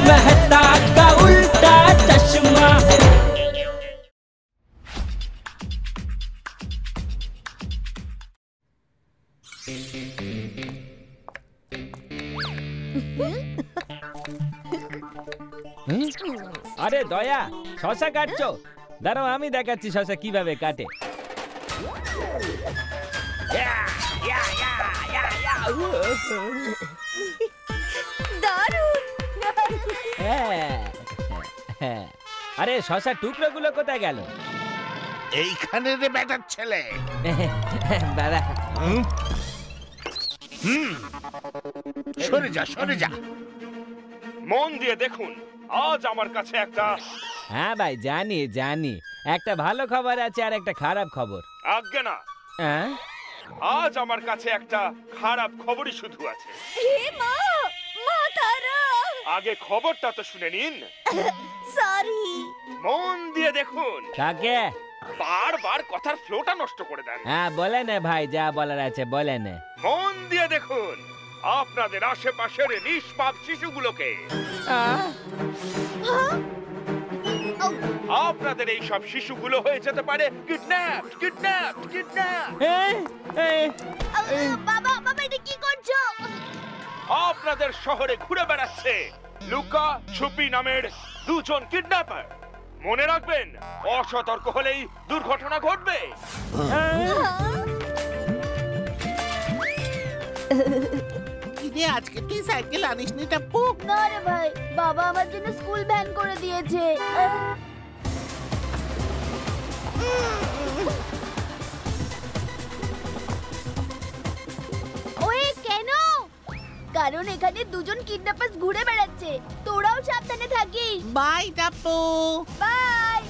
मेहता का उल्टा चश्मा। আরে দয়া, শশা কাটছো? দাঁড়াও আমি দেখাচ্ছি শশা কিভাবে কাটে। আরে শশা টুকরোগুলো কোথায় গেল? এইখানে রে বেটার ছেলে। দাদা সরে যা, সরে যা। মন দিয়ে দেখুন, আজ আমার কাছে একটা। হ্যাঁ ভাই জানি জানি, একটা ভালো খবর আছে আর একটা খারাপ খবর। আজ্ঞে না, হ্যাঁ আজ আমার কাছে একটা খারাপ খবরই শুধু আছে। আগে খবরটা তো শুনে নিন। সরি। মন দিয়ে দেখুন। কাকে? বারবার কথার ফ্লোটা নষ্ট করে দেন। হ্যাঁ বলে নে ভাই, যা বলার আছে বলে নে। মন দিয়ে দেখুন, আপনাদের আশেপাশের নিষ্পাপ শিশুগুলোকে, আপনাদের এই সব শিশুগুলো হয়ে যেতে পারে কিডন্যাপ, কিডন্যাপ, কিডন্যাপ। বাবা বাবা এটা কি করছো? আপনাদের শহরে ঘুরে বেড়াচ্ছে লুকা ছুপি নামের দুজন কিডন্যাপার। মনে রাখবেন, অসতর্ক হলেই দুর্ঘটনা ঘটবে। আজকে তুই সাইকেল আনিস নি টাপ্পু? না রে ভাই, বাবা আমার জন্য স্কুল ভ্যান করে দিয়েছে। ওয়ে কেন? কারণ এখানে দুজন কিডন্যাপার্স ঘুরে বেড়াচ্ছে, তোরাও সাবধানে থাকিস। বাই টাপ্পু। বাই।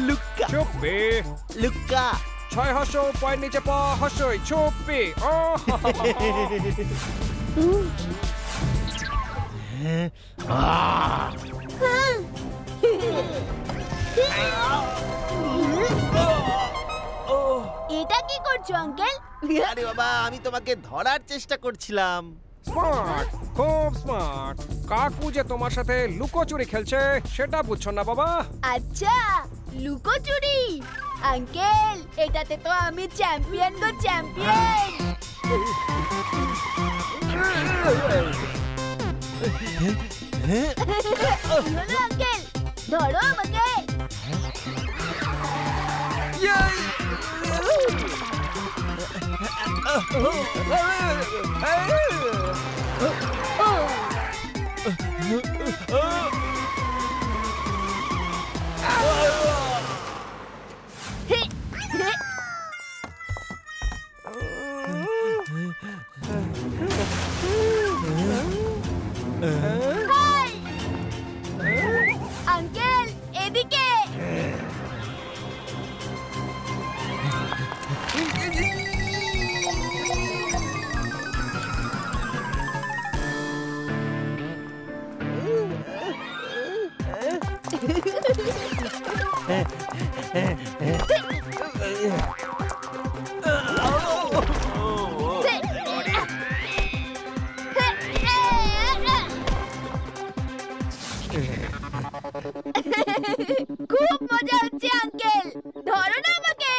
লুকা চুপি লুকা। 6 হর্ষ পায়ের নিচে পা হর্ষই চুপি। এটা কি করছো আঙ্কেল? আরে বাবা, আমি তোমাকে ধরার চেষ্টা করছিলাম। স্মার্ট, খুব স্মার্ট। কাকু যে তোমার সাথে লুকোচুরি খেলছে সেটা বুঝছো না বাবা? আচ্ছা, লুকোচুরি। আঙ্কেল, এটাতে তো আমি চ্যাম্পিয়ন গো, চ্যাম্পিয়ন। হলো আঙ্কেল, ধরো আমাকে। আঙ্কেল এদিকে। খুব মজা হচ্ছে আঙ্কেল, ধরো না আমাকে।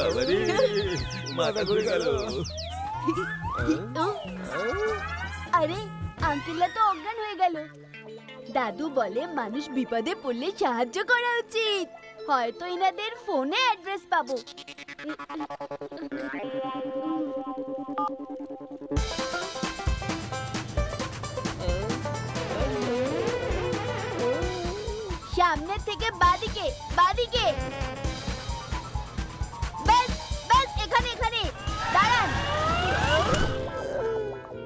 বাবারে মাথা ঘুরে গেল। আরে আঙ্কেলরা তো অজ্ঞান হয়ে গেল। দাদু বলে মানুষ বিপদে পড়লে সাহায্য করা উচিত। হয়তো এনাদের ফোনে অ্যাড্রেস পাবো। সামনে থেকে বাদিকে বাদিকে। ব্যাস ব্যাস, এখানে এখানে দাঁড়ান।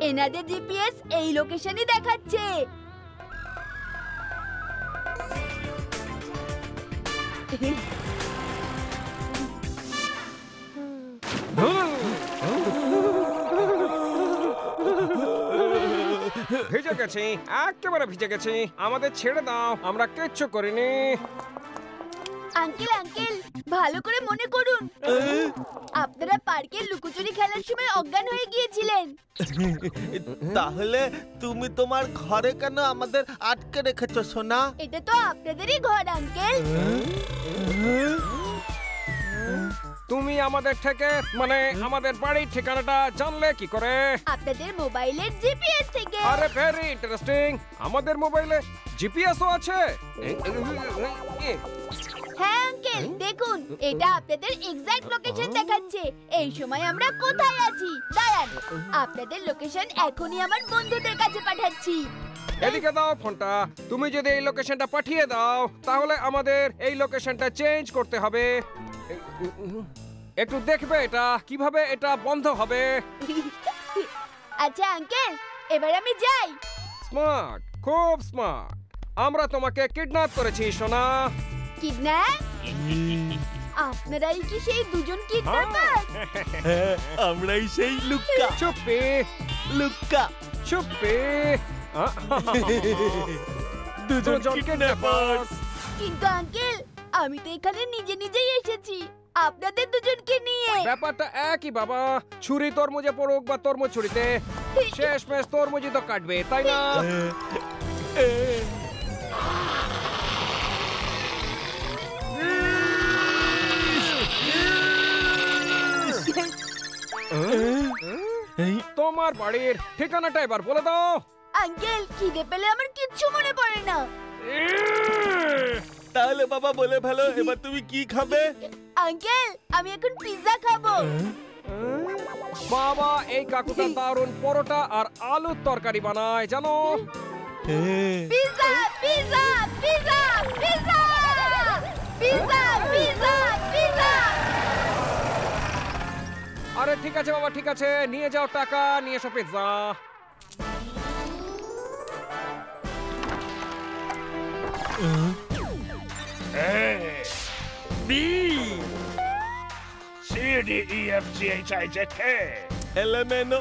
এনাদের জিপিএস এই লোকেশনই দেখাচ্ছে। ভিজে গেছি, একেবারে ভিজে গেছি। আমাদের ছেড়ে দাও, আমরা কিচ্ছু করিনি। আঙ্কেল আঙ্কেল, ভালো করে মনে করুন, আপনারা পার্কে লুকোচুরি খেলার সময় অজ্ঞান হয়ে গিয়েছিলেন। তাহলে তুমি তোমার ঘরে কেন আমাদের আটকে রেখেছো সোনা? এটা তো আপনাদেরই ঘর আঙ্কেল। তুমি আমাদের থেকে মানে আমাদের বাড়ির ঠিকানাটা জানলে কি করে? আপনাদের মোবাইলের জিপিএস থেকে। আরে ভেরি ইন্টারেস্টিং। আমাদের মোবাইলে জিপিএসও আছে? হ্যাঁ আঙ্কেল, দেখুন এটা আপনাদের এক্সাক্ট লোকেশন দেখাচ্ছে। এই সময় আমরা কোথায় আছি দাঁড়ান, আপনাদের লোকেশন এখনই আমার বন্ধুদের কাছে পাঠাচ্ছি। এদিকে দাও ফোনটা। তুমি যদি এই লোকেশনটা পাঠিয়ে দাও তাহলে আমাদের এই লোকেশনটা চেঞ্জ করতে হবে। একটু দেখবে এটা কিভাবে এটা বন্ধ হবে। আচ্ছা আঙ্কেল, এবার আমি যাই। স্মার্ট, খুব স্মার্ট। আমরা তোমাকে কিডন্যাপ করেছি সোনা। কিডন্যাপ? আপনারাই কি সেই দুজন কিডন্যাপার? আমরাই সেই লুক্কা চুপি লুক্কা চুপি। দুজন কিডন্যাপার। কিন্তু আঙ্কেল, আমি তো এখানে নিজে নিজেই এসেছি আপনাদের দুজনকে নিয়ে। ব্যাপারটা একই বাবা। ছুরি তরমুজে পড়ুক বা তরমুজ ছুরিতে, শেষমেশ তরমুজই তো কাটবে, তাই না? তোমার বাড়ির ঠিকানাটা এবার বলে দাও। আঙ্কেল, খিদে পেলে আমার কিচ্ছু মনে পড়ে না। তাহলে বাবা বলে ফেলো, এবার তুমি কি খাবে? আঙ্কেল, আমি এখন পিৎজা খাবো। বাবা এই কাকুটা দারুণ পরোটা আর আলুর তরকারি বানায় জানো। Pizza pizza pizza pizza pizza pizza pizza. আরে ঠিক আছে বাবা, ঠিক আছে, নিয়ে যাও টাকা, নিয়ে এসো pizza. B C D E F G H I J K এলেমেনো।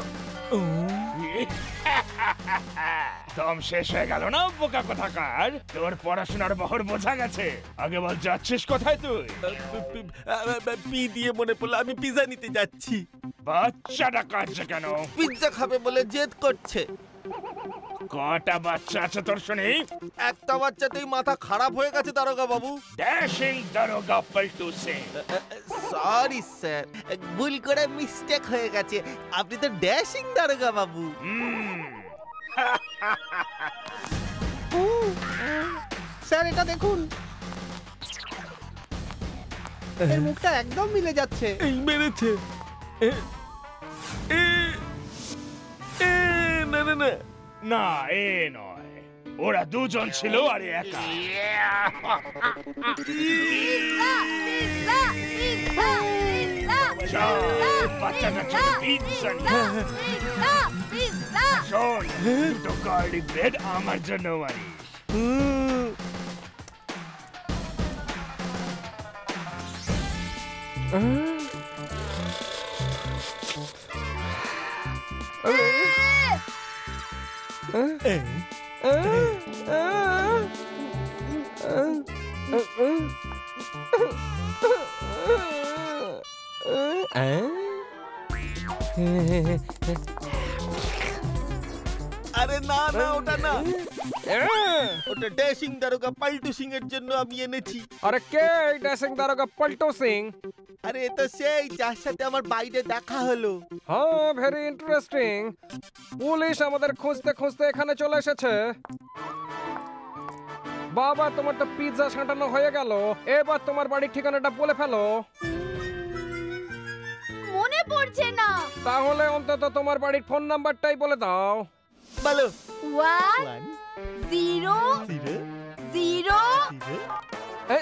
দম শেষ হয়ে গেল না বোকা কোথাকার? তোর পড়াশোনার বহর বোঝা গেছে। আগে বল, যাচ্ছিস কোথায় তুই? পি দিয়ে মনে পড়লো আমি পিৎজা নিতে যাচ্ছি। বাচ্চাটা কাঁদছে কেন? পিৎজা খাবে বলে জেদ করছে। কটা বাচ্চা আছে তোর শুনি? একটা বাচ্চাতেই মাথা খারাপ হয়ে গেছে দারোগা বাবু। ড্যাশিং দারোগা পল্টু সিং। সরি স্যার, ভুল করে মিস্টেক হয়ে গেছে। আপনি তো ড্যাশিং দারোগা বাবু। স্যার এটা দেখুন, এর মুখটা একদম মিলে যাচ্ছে। এই মেরেছে। না না না, না এ নয়, ওরা দুজন ছিল আর একা। পিৎজা পিৎজা পিৎজা পিৎজা বাচ্চাটা পিৎজা পিৎজা পিৎজা। শোন, দুটো গার্লিক ব্রেড আমার জন্য মারিস। আরে না না ওটা না, হ্যাঁ। ওটা ড্যাশিং দারোগা পাল্টু সিং এর জন্য আমি এনেছি। আরে কে এই ড্যাশিং দারোগা পল্টু সিং? আরে এ তো সেই যার সাথে আমার বাইরে দেখা হলো। হ্যাঁ, ভেরি ইন্টারেস্টিং। পুলিশ আমাদের খুঁজতে খুঁজতে এখানে চলে এসেছে। বাবা, তোমার তো পিৎজা ছাঁটানো হয়ে গেল, এবার তোমার বাড়ির ঠিকানাটা বলে ফেলো। মনে পড়ছে না। তাহলে অন্তত তোমার বাড়ির ফোন নাম্বারটাই বলে দাও। বলো 1 1 0 0 0 এ,